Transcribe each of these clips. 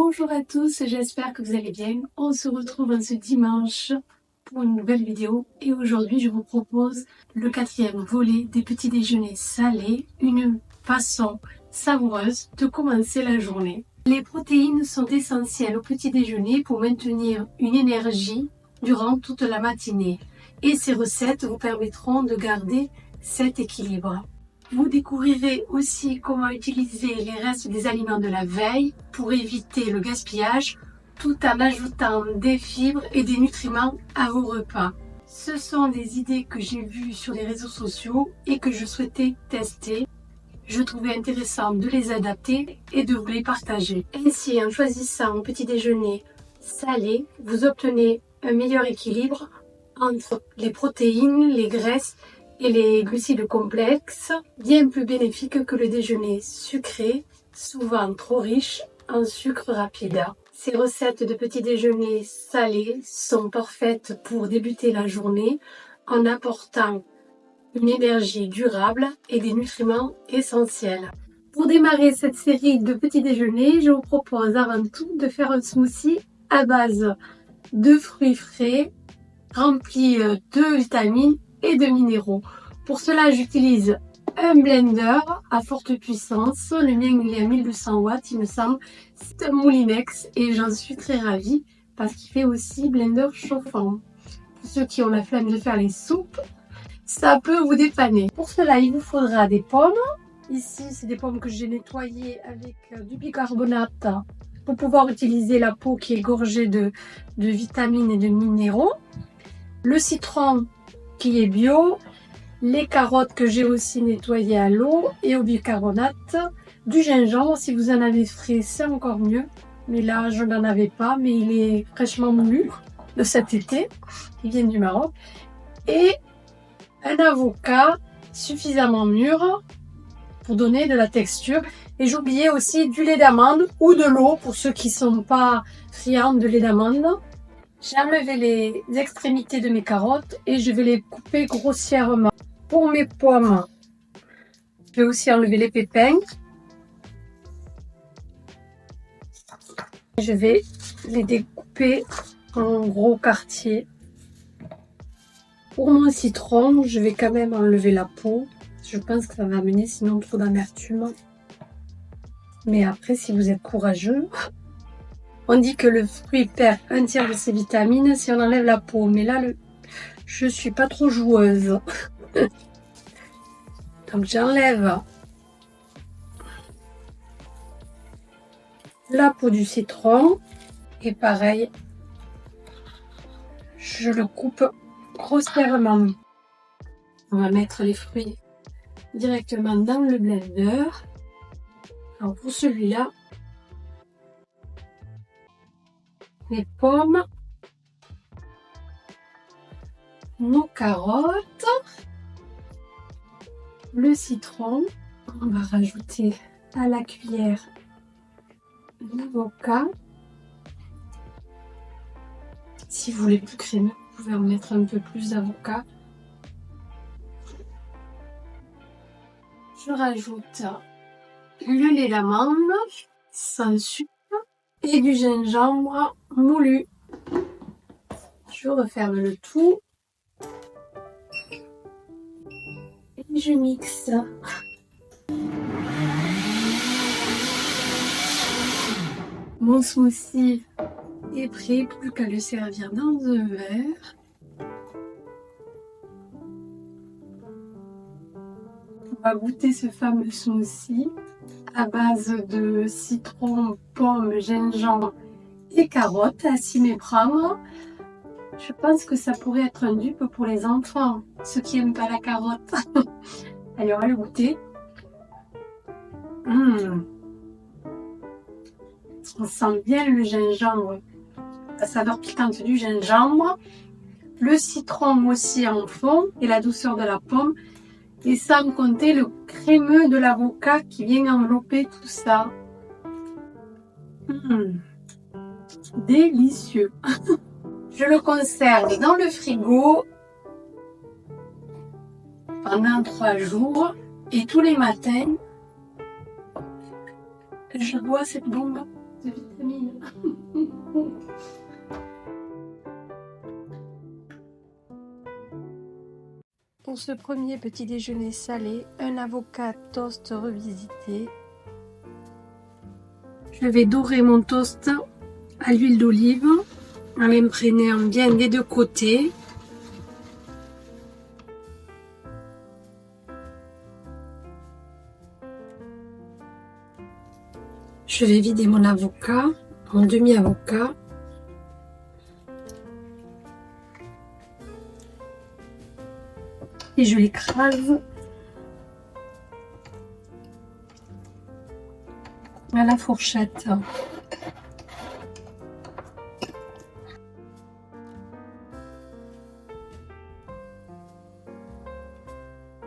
Bonjour à tous, j'espère que vous allez bien. On se retrouve ce dimanche pour une nouvelle vidéo et aujourd'hui je vous propose le 4e volet des petits déjeuners salés, une façon savoureuse de commencer la journée. Les protéines sont essentielles au petit déjeuner pour maintenir une énergie durant toute la matinée et ces recettes vous permettront de garder cet équilibre. Vous découvrirez aussi comment utiliser les restes des aliments de la veille pour éviter le gaspillage tout en ajoutant des fibres et des nutriments à vos repas. Ce sont des idées que j'ai vues sur les réseaux sociaux et que je souhaitais tester. Je trouvais intéressant de les adapter et de vous les partager. Ainsi, en choisissant un petit déjeuner salé, vous obtenez un meilleur équilibre entre les protéines, les graisses et les glucides complexes, bien plus bénéfiques que le déjeuner sucré, souvent trop riche en sucre rapide. Ces recettes de petit déjeuner salés sont parfaites pour débuter la journée en apportant une énergie durable et des nutriments essentiels. Pour démarrer cette série de petits déjeuners, je vous propose avant tout de faire un smoothie à base de fruits frais remplis de vitamines et de minéraux. Pour cela, j'utilise un blender à forte puissance. Le mien il est à 1200 watts, il me semble. C'est un Moulinex et j'en suis très ravie parce qu'il fait aussi blender chauffant. Pour ceux qui ont la flemme de faire les soupes, ça peut vous dépanner. Pour cela, il vous faudra des pommes. Ici, c'est des pommes que j'ai nettoyées avec du bicarbonate pour pouvoir utiliser la peau qui est gorgée de vitamines et de minéraux. Le citron qui est bio, les carottes que j'ai aussi nettoyées à l'eau et au bicarbonate, du gingembre, si vous en avez frais c'est encore mieux, mais là je n'en avais pas, mais il est fraîchement moulu de cet été, il vient du Maroc, et un avocat suffisamment mûr pour donner de la texture, et j'oubliais aussi du lait d'amande ou de l'eau pour ceux qui ne sont pas friands de lait d'amande. J'ai enlevé les extrémités de mes carottes et je vais les couper grossièrement. Pour mes pommes, je vais aussi enlever les pépins. Je vais les découper en gros quartiers. Pour mon citron, je vais quand même enlever la peau. Je pense que ça va amener sinon trop d'amertume. Mais après, si vous êtes courageux... On dit que le fruit perd un tiers de ses vitamines si on enlève la peau. Mais là, je suis pas trop joueuse. Donc j'enlève la peau du citron. Et pareil, je le coupe grossièrement. On va mettre les fruits directement dans le blender. Alors pour celui-là, les pommes, nos carottes, le citron, on va rajouter à la cuillère l'avocat. Si vous voulez plus crémeux, vous pouvez en mettre un peu plus d'avocat. Je rajoute le lait d'amande sans sucre et du gingembre moulu. Je referme le tout et je mixe. Mon smoothie est prêt, plus qu'à le servir dans un verre. On va goûter ce fameux smoothie à base de citron, pomme, gingembre et carottes à s'y méprendre. Je pense que ça pourrait être un dupe pour les enfants, ceux qui n'aiment pas la carotte. Allez, on va le goûter. On sent bien le gingembre, la saveur piquante du gingembre, le citron aussi en fond et la douceur de la pomme. Et sans compter le crémeux de l'avocat qui vient envelopper tout ça. Délicieux. Je le conserve dans le frigo pendant 3 jours et tous les matins, je bois cette bombe de vitamines. Pour ce premier petit déjeuner salé, un avocat toast revisité. Je vais dorer mon toast à l'huile d'olive en l'imprégnant bien des deux côtés. Je vais vider mon avocat, mon demi-avocat. Et je l'écrase à la fourchette.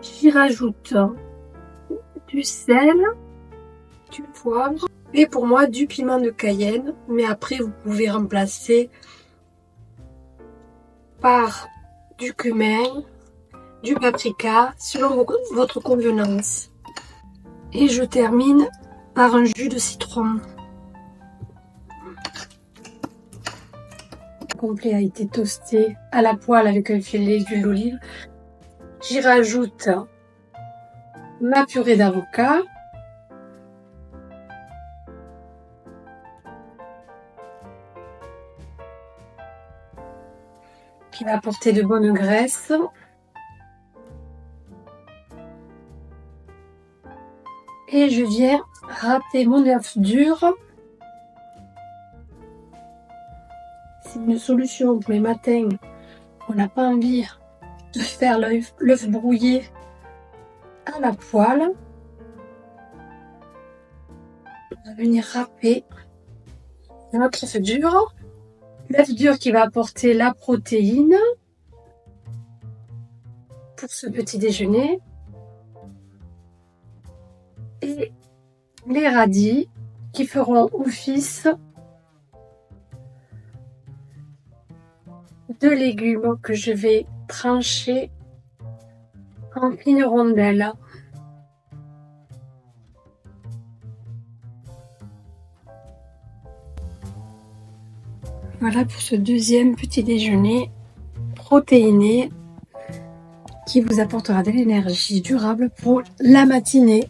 J'y rajoute du sel, du poivre et pour moi du piment de Cayenne, mais après vous pouvez remplacer par du cumin, du paprika selon votre convenance. Et je termine par un jus de citron. Le complet a été toasté à la poêle avec un filet d'huile d'olive. J'y rajoute ma purée d'avocat, qui va apporter de bonnes graisses. Et je viens râper mon œuf dur. C'est une solution pour les matins. On n'a pas envie de faire l'œuf brouillé à la poêle. On va venir râper notre œuf dur. L'œuf dur qui va apporter la protéine pour ce petit déjeuner. Et les radis qui feront office de légumes que je vais trancher en fines rondelles. Voilà pour ce deuxième petit déjeuner protéiné qui vous apportera de l'énergie durable pour la matinée.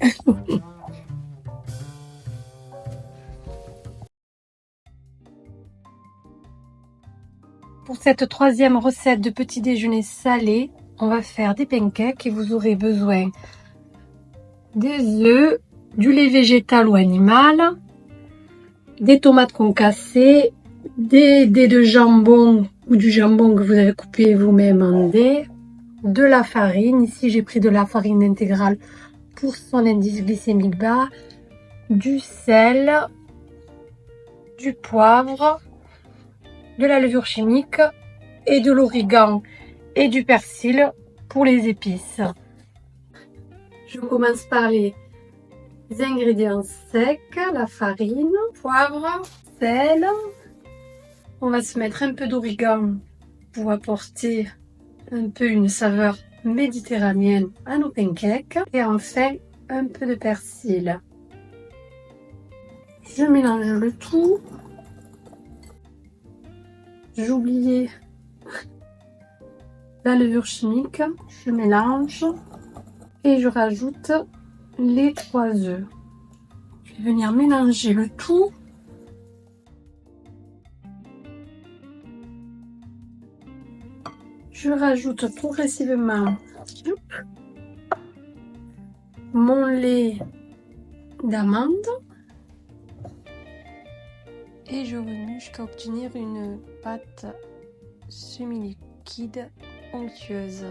Pour cette troisième recette de petit déjeuner salé, on va faire des pancakes et vous aurez besoin des œufs, du lait végétal ou animal, des tomates concassées, des dés de jambon ou du jambon que vous avez coupé vous-même en dés, de la farine. Ici, j'ai pris de la farine intégrale pour son indice glycémique bas, du sel, du poivre, de la levure chimique et de l'origan et du persil pour les épices. Je commence par les ingrédients secs, la farine, poivre, sel. On va se mettre un peu d'origan pour apporter un peu une saveur méditerranéenne à nos pancakes. Et enfin, un peu de persil. Je mélange le tout. J'oubliais la levure chimique. Je mélange et je rajoute les 3 œufs. Je vais venir mélanger le tout. Je rajoute progressivement mon lait d'amande et je remue jusqu'à obtenir une pâte semi-liquide onctueuse.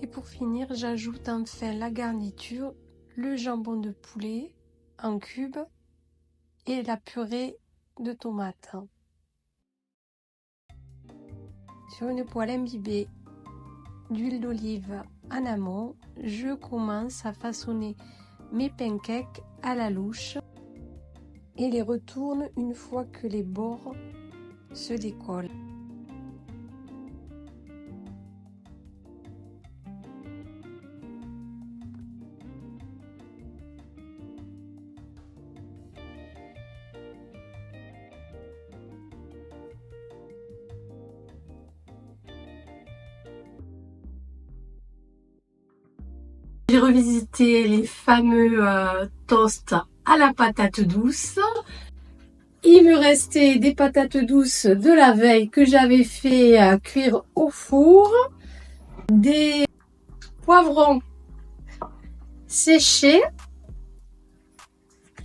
Et pour finir, j'ajoute enfin la garniture, le jambon de poulet en cubes et la purée de tomates. Sur une poêle imbibée d'huile d'olive en amont, je commence à façonner mes pancakes à la louche et les retourne une fois que les bords se décollent. j'ai revisité les fameux toasts à la patate douce. Il me restait des patates douces de la veille que j'avais fait cuire au four, des poivrons séchés,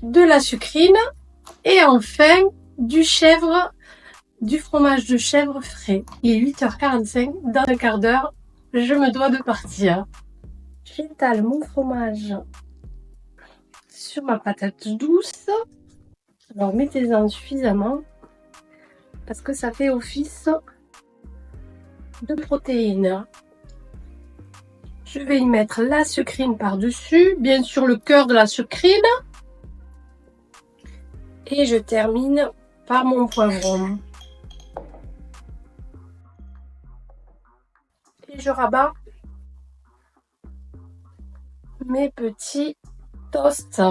de la sucrine et enfin du fromage de chèvre frais. Il est 8h45, dans un quart d'heure, je me dois de partir. J'étale mon fromage sur ma patate douce. Alors mettez-en suffisamment parce que ça fait office de protéines. Je vais y mettre la sucrine par-dessus, bien sûr le cœur de la sucrine. Et je termine par mon poivron. Et je rabats mes petits toasts.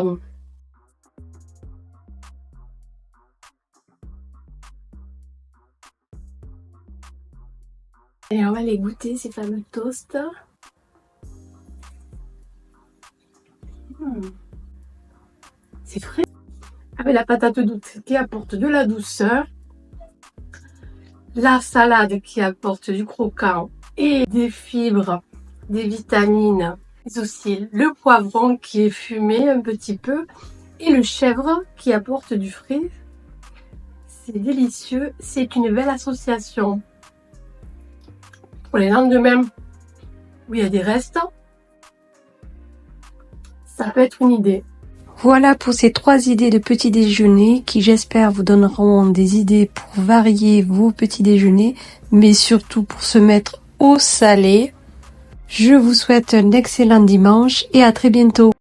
Et on va les goûter, ces fameux toasts. C'est frais. Avec la patate douce qui apporte de la douceur. La salade qui apporte du croquant et des fibres, des vitamines. Mais aussi le poivron qui est fumé un petit peu. Et le chèvre qui apporte du frais. C'est délicieux. C'est une belle association. Pour les lendemains où il y a des restes, ça peut être une idée. Voilà pour ces 3 idées de petit déjeuner qui j'espère vous donneront des idées pour varier vos petits déjeuners, mais surtout pour se mettre au salé. Je vous souhaite un excellent dimanche et à très bientôt.